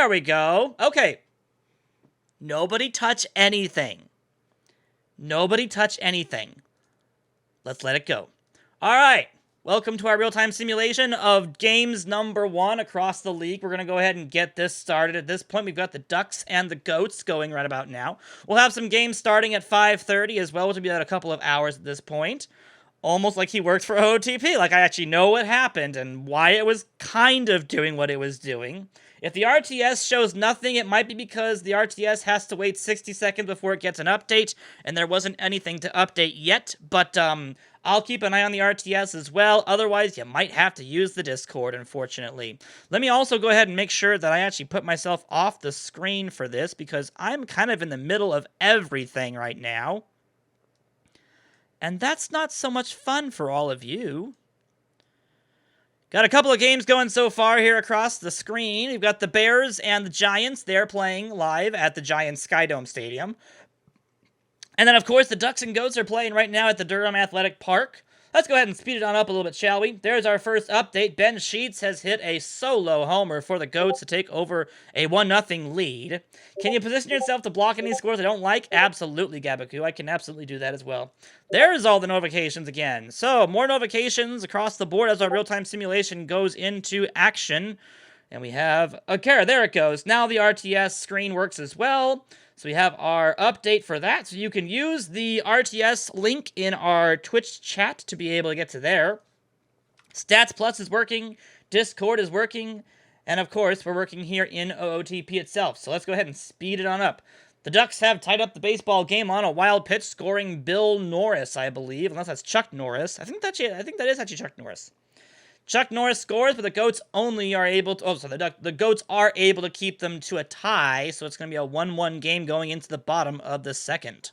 There we go. Okay. Nobody touch anything. Nobody touch anything. Let's let it go. All right. Welcome to our real-time simulation of games number 1 across the league. We're going to go ahead and get this started. At this point, we've got the Ducks and the Goats going right about now. We'll have some games starting at 5:30 as well, which will be at a couple of hours at this point. Almost like he worked for OTP, like I actually know what happened and why it was kind of doing what it was doing. If the RTS shows nothing, it might be because the RTS has to wait 60 seconds before it gets an update, and there wasn't anything to update yet, but I'll keep an eye on the RTS as well. Otherwise, you might have to use the Discord, unfortunately. Let me also go ahead and make sure that I actually put myself off the screen for this, because I'm kind of in the middle of everything right now. And that's not so much fun for all of you. Got a couple of games going so far here across the screen. We've got the Bears and the Giants. They're playing live at the Giants Skydome Stadium. And then, of course, the Ducks and Goats are playing right now at the Durham Athletic Park. Let's go ahead and speed it on up a little bit, shall we? There's our first update. Ben Sheets has hit a solo homer for the Goats to take over a 1-0 lead. Can you position yourself to block any scores I don't like? Absolutely, Gabaku. I can absolutely do that as well. There's all the notifications again. So, more notifications across the board as our real-time simulation goes into action. And we have... okay, there it goes. Now the RTS screen works as well. So we have our update for that. So you can use the RTS link in our Twitch chat to be able to get to there. Stats Plus is working. Discord is working. And of course, we're working here in OOTP itself. So let's go ahead and speed it on up. The Ducks have tied up the baseball game on a wild pitch, scoring Bill Norris, I believe. Unless that's Chuck Norris. I think that is actually Chuck Norris. Chuck Norris scores, but the Goats only are able to... oh, so the Goats are able to keep them to a tie, so it's going to be a 1-1 game going into the bottom of the second.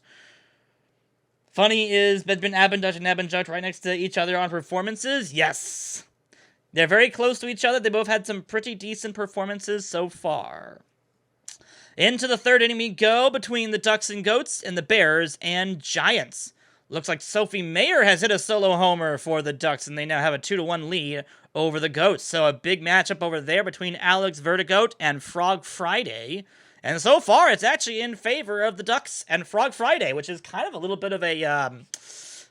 Funny is Benjamin Abendut and Abendut right next to each other on performances? Yes! They're very close to each other. They both had some pretty decent performances so far. Into the third inning we go between the Ducks and Goats and the Bears and Giants. Looks like Sophie Mayer has hit a solo homer for the Ducks, and they now have a 2-1 lead over the Goats. So a big matchup over there between Alex Vertigoat and Frog Friday. And so far, it's actually in favor of the Ducks and Frog Friday, which is kind of a little bit of a,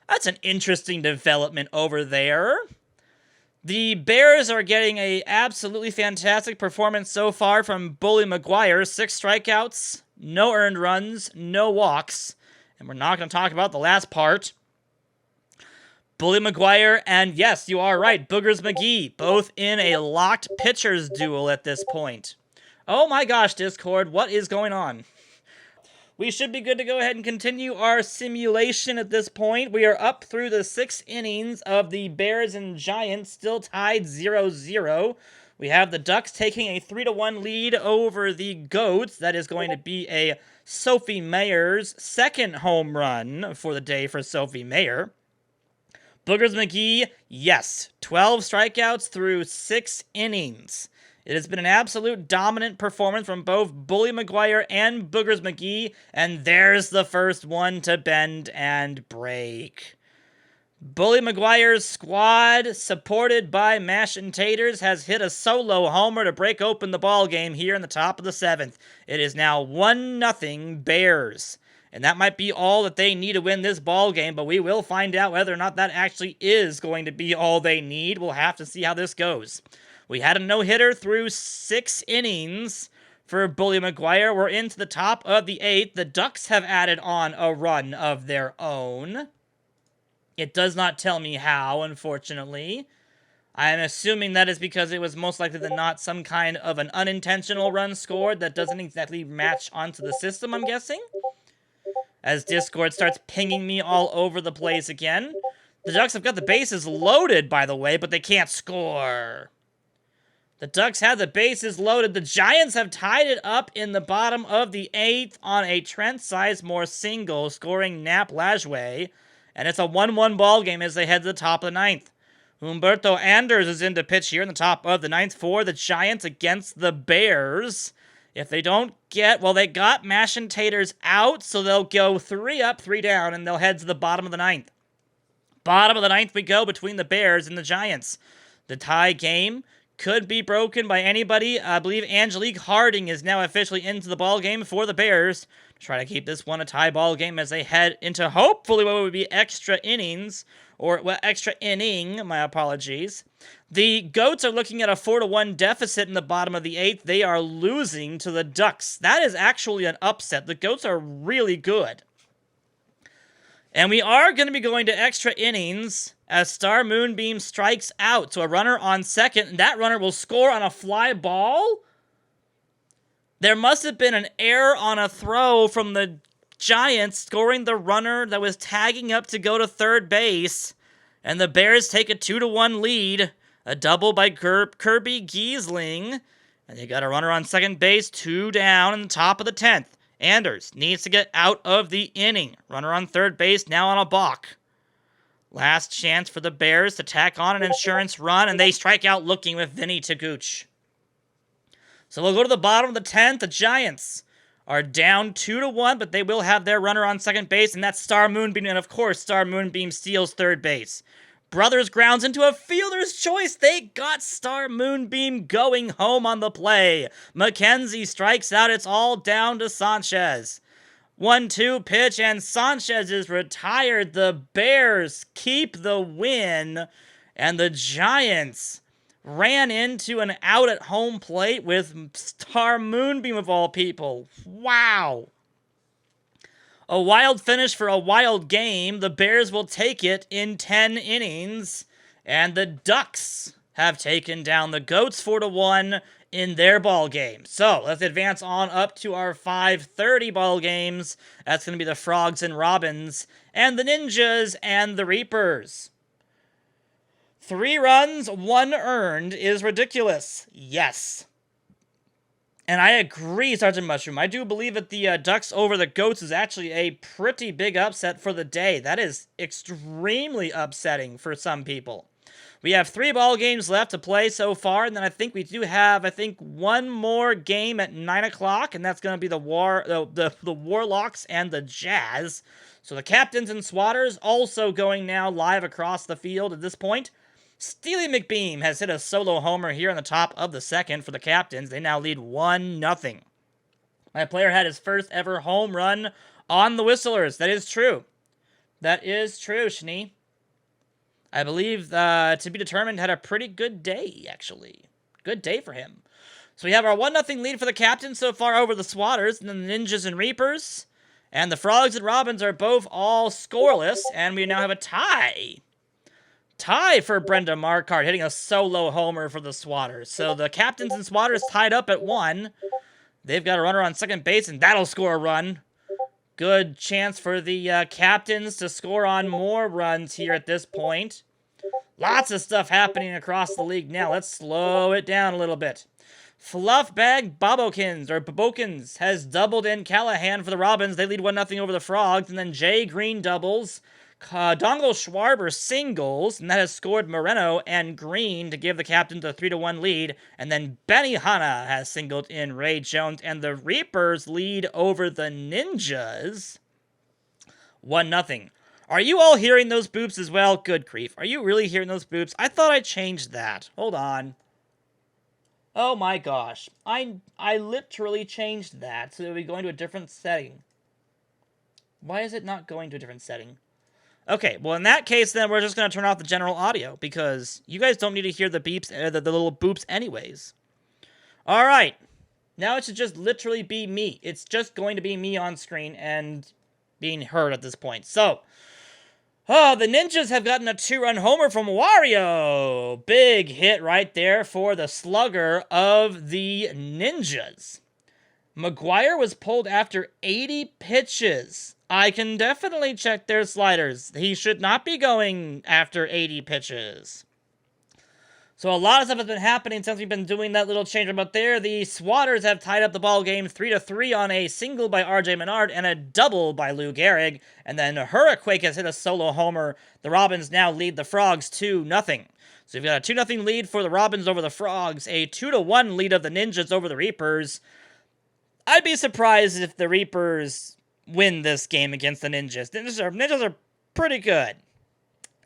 that's an interesting development over there. The Bears are getting a absolutely fantastic performance so far from Bully McGuire. 6 strikeouts, no earned runs, no walks. And we're not going to talk about the last part. Bully McGuire and, yes, you are right, Boogers McGee, both in a locked pitchers duel at this point. Oh my gosh, Discord, what is going on? We should be good to go ahead and continue our simulation at this point. We are up through the 6 innings of the Bears and Giants, still tied 0-0. We have the Ducks taking a 3-1 lead over the Goats. That is going to be a Sophie Mayer's second home run for the day for Sophie Mayer. Boogers McGee, yes, 12 strikeouts through 6 innings. It has been an absolute dominant performance from both Bully McGuire and Boogers McGee, and there's the first one to bend and break. Bully McGuire's squad, supported by Mash and Taters, has hit a solo homer to break open the ball game here in the top of the 7th. It is now 1-0 Bears. And that might be all that they need to win this ball game, but we will find out whether or not that actually is going to be all they need. We'll have to see how this goes. We had a no-hitter through 6 innings for Bully McGuire. We're into the top of the 8th. The Ducks have added on a run of their own. It does not tell me how, unfortunately. I'm assuming that is because it was most likely than not some kind of an unintentional run scored that doesn't exactly match onto the system, I'm guessing. As Discord starts pinging me all over the place again. The Ducks have got the bases loaded, by the way, but they can't score. The Ducks have the bases loaded. The Giants have tied it up in the bottom of the 8th on a Trent Sizemore single, scoring Nap Lajway. And it's a 1-1 ball game as they head to the top of the 9th. Humberto Anders is in to pitch here in the top of the 9th for the Giants against the Bears. If they don't get... well, they got Mash and Taters out, so they'll go 3 up, 3 down, and they'll head to the bottom of the 9th. Bottom of the 9th we go between the Bears and the Giants. The tie game could be broken by anybody. I believe Angelique Harding is now officially into the ball game for the Bears. Try to keep this one a tie ball game as they head into hopefully what would be extra innings, or well, extra inning, my apologies. The Goats are looking at a 4-1 deficit in the bottom of the 8th. They are losing to the Ducks. That is actually an upset. The Goats are really good. And we are going to be going to extra innings as Star Moonbeam strikes out. So a runner on second, and that runner will score on a fly ball? There must have been an error on a throw from the Giants scoring the runner that was tagging up to go to third base. And the Bears take a 2-1 lead. A double by Kirby Giesling. And they got a runner on second base, 2 down in the top of the 10th. Anders needs to get out of the inning. Runner on third base, now on a balk. Last chance for the Bears to tack on an insurance run, and they strike out looking with Vinny Taguchi. So we'll go to the bottom of the 10th. The Giants are down 2-1, but they will have their runner on second base, and that's Star Moonbeam, and of course, Star Moonbeam steals third base. Brothers grounds into a fielder's choice. They got Star Moonbeam going home on the play. McKenzie strikes out. It's all down to Sanchez. 1-2 pitch, and Sanchez is retired. The Bears keep the win, and the Giants ran into an out at home plate with Star Moonbeam of all people. Wow. A wild finish for a wild game. The Bears will take it in 10 innings. And the Ducks have taken down the Goats 4-1 in their ball game. So let's advance on up to our 5:30 ball games. That's going to be the Frogs and Robins and the Ninjas and the Reapers. 3 runs, 1 earned is ridiculous. Yes. And I agree, Sergeant Mushroom. I do believe that the Ducks over the Goats is actually a pretty big upset for the day. That is extremely upsetting for some people. We have 3 ball games left to play so far, and then I think we do have, one more game at 9 o'clock, and that's going to be the Warlocks and the Jazz. So the Captains and Swatters also going now live across the field at this point. Steely McBeam has hit a solo homer here on the top of the 2nd for the Captains. They now lead 1-0. My player had his first ever home run on the Whistlers. That is true. That is true, Shni. I believe, to be determined, had a pretty good day, actually. Good day for him. So we have our 1-0 lead for the Captains so far over the Swatters, and then the Ninjas and Reapers. And the Frogs and Robins are both all scoreless, and we now have a tie. Tie for Brenda Marquardt, hitting a solo homer for the Swatters. So the Captains and Swatters tied up at 1. They've got a runner on second base, and that'll score a run. Good chance for the Captains to score on more runs here at this point. Lots of stuff happening across the league now. Let's slow it down a little bit. Fluffbag Bobokins has doubled in Callahan for the Robins. They lead 1-0 over the Frogs, and then Jay Green doubles. Dongle Schwarber singles, and that has scored Moreno and Green to give the Captains a 3-1 lead. And then Benny Hanna has singled in Ray Jones, and the Reapers lead over the Ninjas 1-0. Are you all hearing those boops as well? Good grief. Are you really hearing those boops? I thought I changed that. Hold on. Oh my gosh. I literally changed that so that we go into a different setting. Why is it not going to a different setting? Okay, well, in that case, then, we're just going to turn off the general audio, because you guys don't need to hear the beeps, the little boops anyways. All right. Now it should just literally be me. It's just going to be me on screen and being heard at this point. So, the Ninjas have gotten a 2-run homer from Wario. Big hit right there for the slugger of the Ninjas. McGuire was pulled after 80 pitches. I can definitely check their sliders. He should not be going after 80 pitches. So a lot of stuff has been happening since we've been doing that little change about there. The Swatters have tied up the ball game 3-3 on a single by RJ Menard and a double by Lou Gehrig. And then Hurricane has hit a solo homer. The Robins now lead the Frogs 2-0. So we've got a 2-0 lead for the Robins over the Frogs, a 2-1 lead of the Ninjas over the Reapers. I'd be surprised if the Reapers win this game against the Ninjas. Ninjas are pretty good.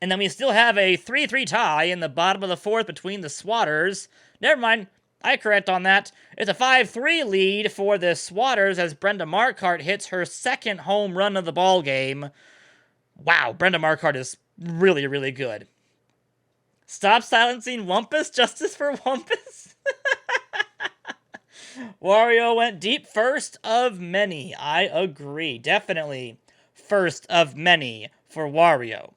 And then we still have a 3-3 tie in the bottom of the 4th between the Swatters never mind. I correct on that. It's a 5-3 lead for the Swatters as Brenda Marquardt hits her second home run of the ball game. Wow, Brenda Marquardt is really, really good. Stop silencing Wumpus. Justice for Wumpus. Wario went deep. First of many. I agree. Definitely first of many for Wario.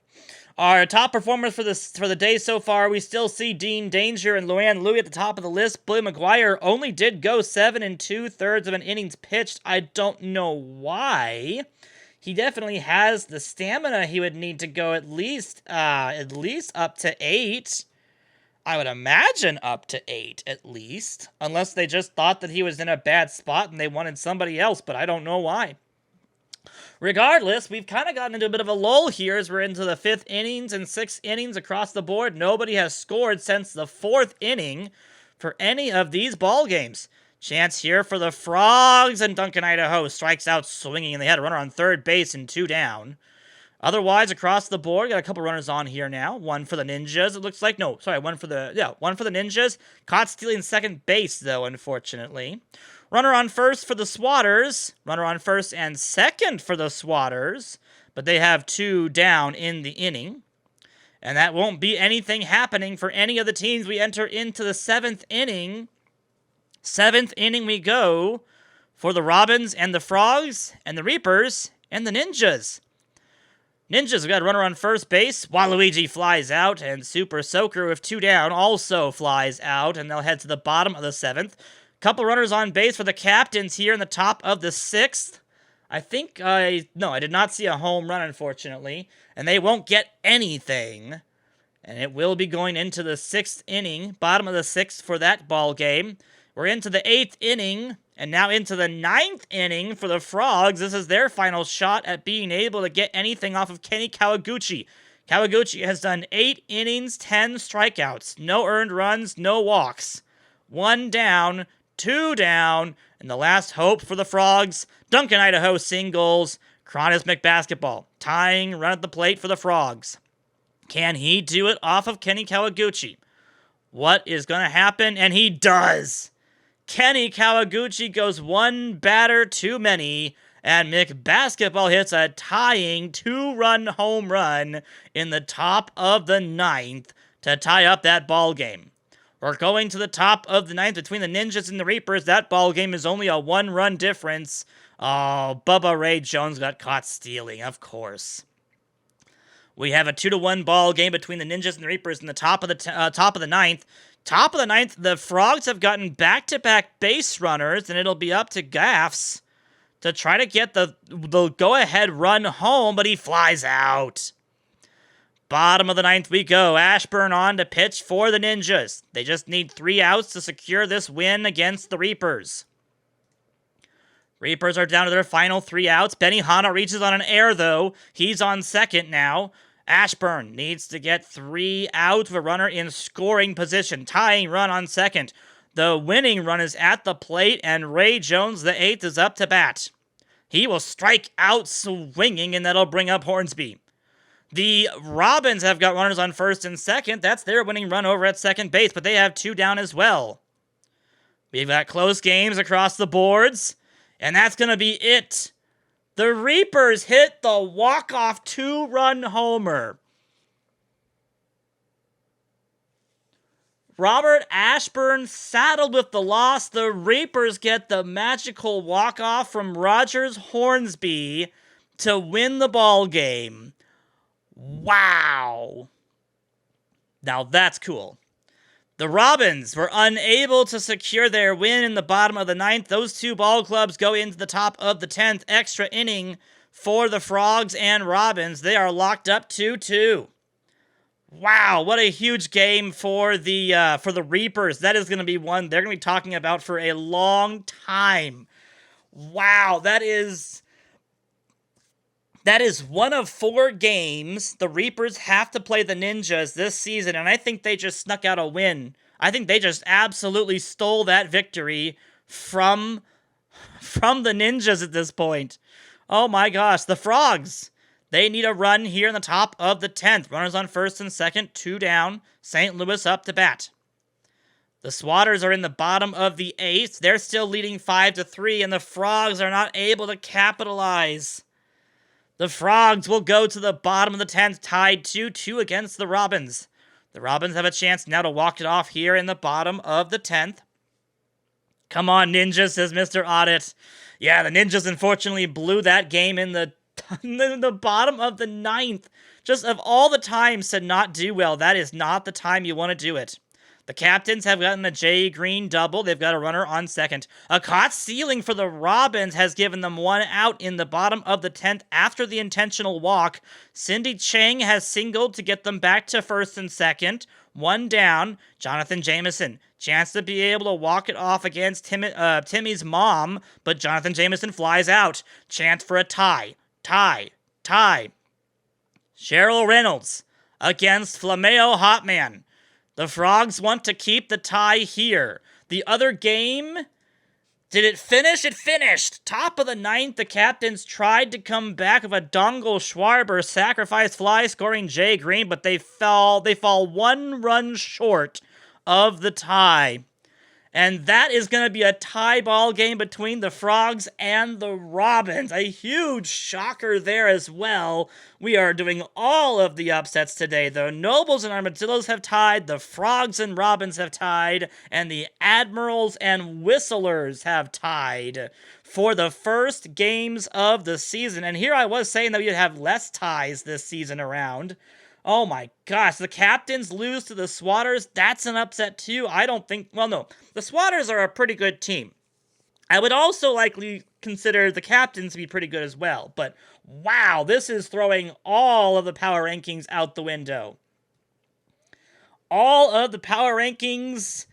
Our top performers for the day so far, we still see Dean Danger and Luann Louie at the top of the list. Billy McGuire only did go 7 2/3 of an innings pitched. I don't know why. He definitely has the stamina he would need to go at least up to 8. I would imagine up to 8 at least, unless they just thought that he was in a bad spot and they wanted somebody else, but I don't know why. Regardless, we've kind of gotten into a bit of a lull here as we're into the 5th innings and 6th innings across the board. Nobody has scored since the 4th inning for any of these ball games. Chance here for the Frogs, and Duncan, Idaho strikes out swinging, and they had a runner on third base and 2 down. Otherwise, across the board, got a couple runners on here now. One for the Ninjas, it looks like. No, sorry, one for the Ninjas. Caught stealing second base, though, unfortunately. Runner on first for the Swatters. Runner on first and second for the Swatters. But they have 2 down in the inning. And that won't be anything happening for any of the teams. We enter into the 7th inning. 7th inning we go for the Robins and the Frogs and the Reapers and the Ninjas. Ninjas have got a runner on first base. Waluigi flies out, and Super Soaker with 2 down also flies out, and they'll head to the bottom of the 7th. Couple runners on base for the Captains here in the top of the 6th. I did not see a home run, unfortunately, and they won't get anything. And it will be going into the 6th inning, bottom of the 6th for that ball game. We're into the 8th inning, and now into the 9th inning for the Frogs. This is their final shot at being able to get anything off of Kenny Kawaguchi. Kawaguchi has done 8 innings, 10 strikeouts, no earned runs, no walks. 1 down, 2 down, and the last hope for the Frogs, Duncan, Idaho singles, Cronus McBasketball, tying run at the plate for the Frogs. Can he do it off of Kenny Kawaguchi? What is going to happen? And he does! Kenny Kawaguchi goes 1 batter too many, and McBasketball hits a tying 2-run home run in the top of the 9th to tie up that ball game. We're going to the top of the 9th between the Ninjas and the Reapers. That ball game is only a 1-run difference. Oh, Bubba Ray Jones got caught stealing, of course. We have a 2-1 ball game between the Ninjas and the Reapers in the top of the 9th. Top of the 9th, the Frogs have gotten back-to-back base runners, and it'll be up to Gaffs to try to get the go-ahead run home, but he flies out. Bottom of the 9th we go. Ashburn on to pitch for the Ninjas. They just need 3 outs to secure this win against the Reapers. Reapers are down to their final 3 outs. Benny Hanna reaches on an air, though. He's on second now. Ashburn needs to get 3 out with a runner in scoring position. Tying run on second. The winning run is at the plate, and Ray Jones, the 8th, is up to bat. He will strike out swinging, and that'll bring up Hornsby. The Robins have got runners on first and second. That's their winning run over at second base, but they have 2 down as well. We've got close games across the boards, and that's going to be it. The Reapers hit the walk-off 2-run homer. Robert Ashburn saddled with the loss. The Reapers get the magical walk-off from Rogers Hornsby to win the ball game. Wow. Now that's cool. The Robins were unable to secure their win in the bottom of the 9th. Those 2 ball clubs go into the top of the 10th. Extra inning for the Frogs and Robins. They are locked up 2-2. Wow, what a huge game for the Reapers. That is going to be one they're going to be talking about for a long time. Wow, that is 1 of 4 games the Reapers have to play the Ninjas this season, and I think they just snuck out a win. I think they just absolutely stole that victory from the Ninjas at this point. Oh my gosh, the Frogs. They need a run here in the top of the 10th. Runners on first and second, 2 down. St. Louis up to bat. The Swatters are in the bottom of the 8th. They're still leading 5-3, and the Frogs are not able to capitalize. The Frogs will go to the bottom of the 10th, tied 2-2 against the Robins. The Robins have a chance now to walk it off here in the bottom of the 10th. Come on, Ninjas, says Mr. Audit. Yeah, the Ninjas unfortunately blew that game in the bottom of the 9th. Just of all the times to not do well, that is not the time you want to do it. The Captains have gotten a J Green double. They've got a runner on second. A caught stealing for the Robins has given them one out in the bottom of the 10th after the intentional walk. Cindy Chang has singled to get them back to first and second. One down. Jonathan Jameson. Chance to be able to walk it off against Timmy's mom, but Jonathan Jameson flies out. Chance for a tie. Tie. Cheryl Reynolds against Flameo Hotman. The Frogs want to keep the tie here. The other game, did it finish? It finished. Top of the 9th, the Captains tried to come back with a Dongle Schwarber sacrifice fly scoring Jay Green, but they fall one run short of the tie. And that is going to be a tie ball game between the Frogs and the Robins. A huge shocker there as well. We are doing all of the upsets today. The Nobles and Armadillos have tied, the Frogs and Robins have tied, and the Admirals and Whistlers have tied for the first games of the season. And here I was saying that we would have less ties this season around. Oh my gosh, the Captains lose to the Swatters. That's an upset too. I don't think, well, no. The Swatters are a pretty good team. I would also likely consider the Captains to be pretty good as well. But wow, this is throwing all of the power rankings out the window. All of the power rankings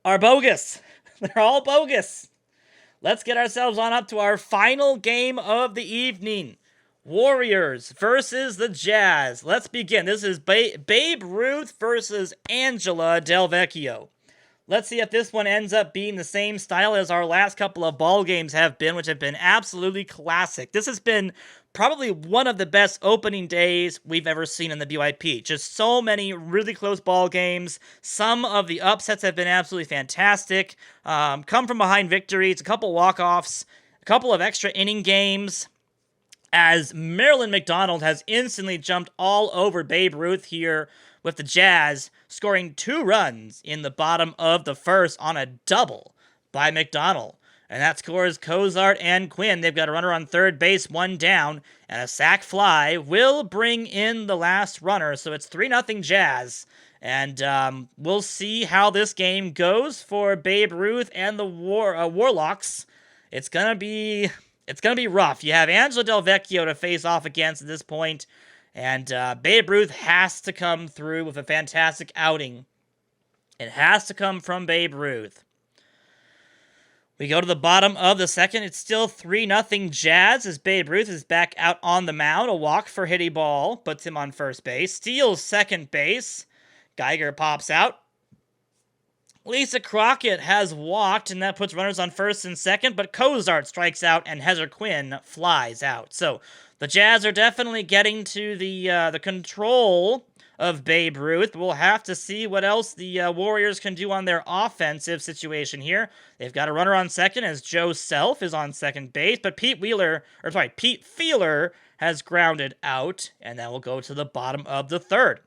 are bogus. They're all bogus. Let's get ourselves on up to our final game of the evening. Warriors versus the Jazz. Let's begin. This is Babe Ruth versus Angela Del Vecchio. Let's see if this one ends up being the same style as our last couple of ball games have been, which have been absolutely classic. This has been probably one of the best opening days we've ever seen in the BYP. Just so many really close ball games. Some of the upsets have been absolutely fantastic. Come from behind victories, a couple walk-offs, a couple of extra inning games, as Marilyn McDonald has instantly jumped all over Babe Ruth here with the Jazz, scoring 2 runs in the bottom of the first on a double by McDonald. And that scores Cozart and Quinn. They've got a runner on third base, 1 down, and a sac fly will bring in the last runner. So it's 3-0 Jazz. And we'll see how this game goes for Babe Ruth and the Warlocks. It's gonna be rough. You have Angela Del Vecchio to face off against at this point, and Babe Ruth has to come through with a fantastic outing. It has to come from Babe Ruth. We go to the bottom of the second. It's still 3-0 Jazz as Babe Ruth is back out on the mound. A walk for Hitty Ball puts him on first base. Steals second base. Geiger pops out. Lisa Crockett has walked, and that puts runners on first and second, but Cozart strikes out, and Heather Quinn flies out. So the Jazz are definitely getting to the control of Babe Ruth. We'll have to see what else the Warriors can do on their offensive situation here. They've got a runner on second as Joe Self is on second base, but Pete Feeler has grounded out, and that will go to the bottom of the third.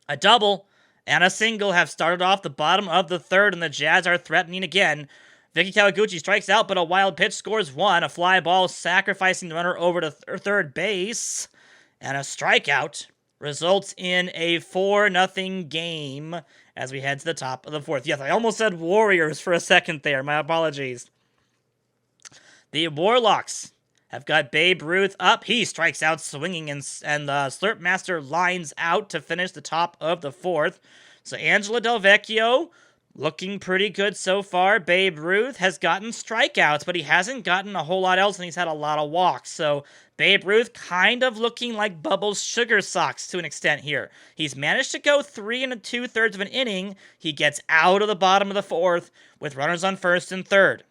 A double and a single have started off the bottom of the third, and the Jazz are threatening again. Vicky Kawaguchi strikes out, but a wild pitch scores 1. A fly ball sacrificing the runner over to third base. And a strikeout results in a 4-0 game as we head to the top of the fourth. Yes, I almost said Warriors for a second there. My apologies. The Warlocks have got Babe Ruth up. He strikes out swinging, and the Slurp Master lines out to finish the top of the fourth. So Angela Del Vecchio looking pretty good so far. Babe Ruth has gotten strikeouts, but he hasn't gotten a whole lot else, and he's had a lot of walks. So Babe Ruth kind of looking like Bubbles Sugar Socks to an extent here. He's managed to go 3 2/3 of an inning. He gets out of the bottom of the fourth with runners on first and third.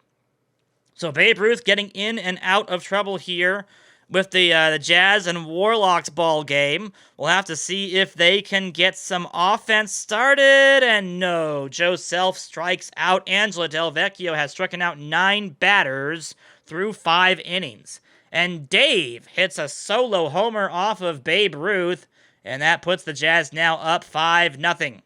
So Babe Ruth getting in and out of trouble here with the Jazz and Warlocks ball game. We'll have to see if they can get some offense started. And no, Joe Self strikes out. Angela Del Vecchio has stricken out 9 batters through 5 innings. And Dave hits a solo homer off of Babe Ruth, and that puts the Jazz now up 5-0.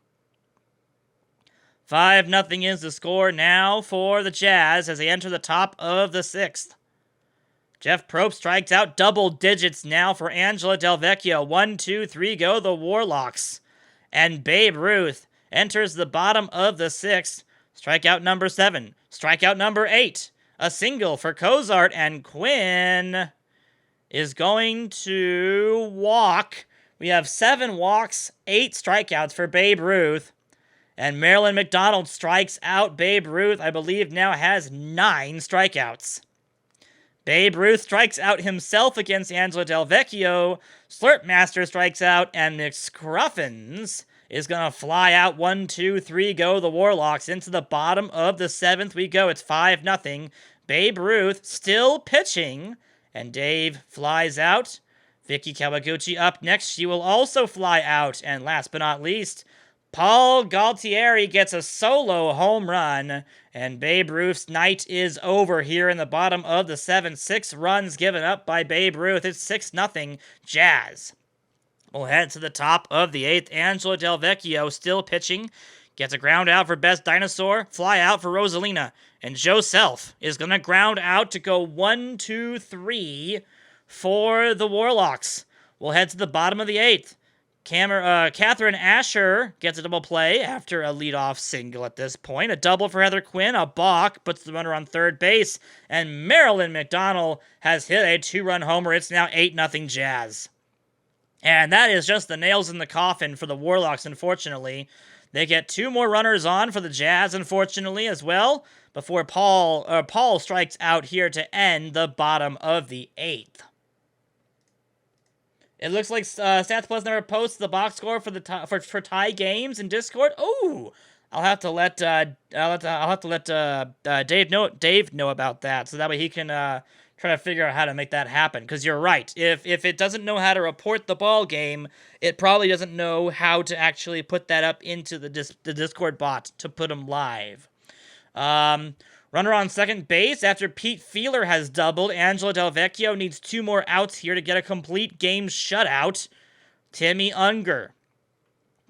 5-0 is the score now for the Jazz as they enter the top of the 6th. Jeff Probst strikes out double digits now for Angela Del Vecchio. 1, 2, 3 go the Warlocks. And Babe Ruth enters the bottom of the 6th. Strikeout number 7. Strikeout number 8. A single for Cozart, and Quinn is going to walk. We have 7 walks, 8 strikeouts for Babe Ruth. And Marilyn McDonald strikes out Babe Ruth, I believe now has 9 strikeouts. Babe Ruth strikes out himself against Angela Del Vecchio. Slurp Master strikes out, and McScruffins is going to fly out. 1, 2, 3 go the Warlocks. Into the bottom of the 7th we go. It's 5-0. Babe Ruth still pitching, and Dave flies out. Vicky Kawaguchi up next. She will also fly out. And last but not least, Paul Galtieri gets a solo home run, and Babe Ruth's night is over here in the bottom of the 7th. 6 runs given up by Babe Ruth. It's 6-0 Jazz. We'll head to the top of the 8th. Angela Del Vecchio still pitching. Gets a ground out for Best Dinosaur. Fly out for Rosalina. And Joe Self is going to ground out to go 1, 2, 3 for the Warlocks. We'll head to the bottom of the 8th. Catherine Asher gets a double play after a leadoff single at this point. A double for Heather Quinn. A balk puts the runner on third base. And Marilyn McDonald has hit a 2-run homer. It's now 8-0 Jazz. And that is just the nails in the coffin for the Warlocks, unfortunately. They get 2 more runners on for the Jazz, unfortunately, as well, before Paul strikes out here to end the bottom of the 8th. It looks like Stats Plus never posts the box score for the for tie games in Discord. Oh, I'll have to let Dave know about that, so that way he can try to figure out how to make that happen. Because you're right, if it doesn't know how to report the ball game, it probably doesn't know how to actually put that up into the Discord bot to put them live. Runner on second base after Pete Feeler has doubled. Angela Del Vecchio needs 2 more outs here to get a complete game shutout. Timmy Unger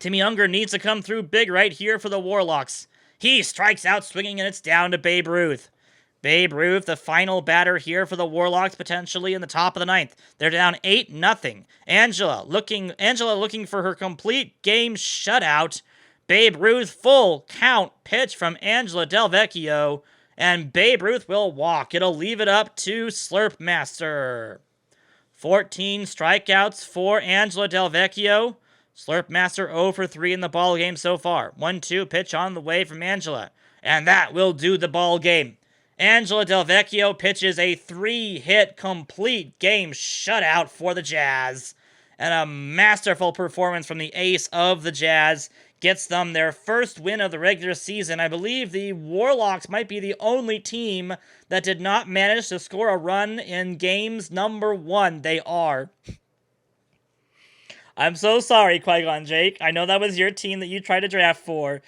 needs to come through big right here for the Warlocks. He strikes out swinging, and it's down to Babe Ruth. Babe Ruth, the final batter here for the Warlocks, potentially in the top of the 9th. They're down 8-0. Angela looking for her complete game shutout. Babe Ruth, full count pitch from Angela Del Vecchio. And Babe Ruth will walk. It'll leave it up to Slurp Master. 14 strikeouts for Angela Del Vecchio. Slurp Master 0 for 3 in the ball game so far. 1-2 pitch on the way from Angela. And that will do the ball game. Angela Del Vecchio pitches a 3-hit complete game shutout for the Jazz. And a masterful performance from the ace of the Jazz gets them their first win of the regular season. I believe the Warlocks might be the only team that did not manage to score a run in games number 1. They are. I'm so sorry, Qui-Gon Jake. I know that was your team that you tried to draft for.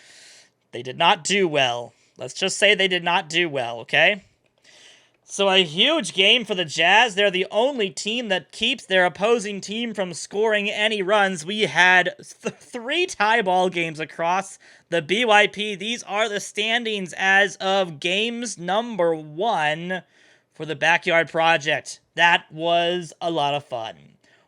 They did not do well. Let's just say they did not do well, okay? So a huge game for the Jazz. They're the only team that keeps their opposing team from scoring any runs. We had 3 tie ball games across the BYP. These are the standings as of games number 1 for the Backyard Project. That was a lot of fun.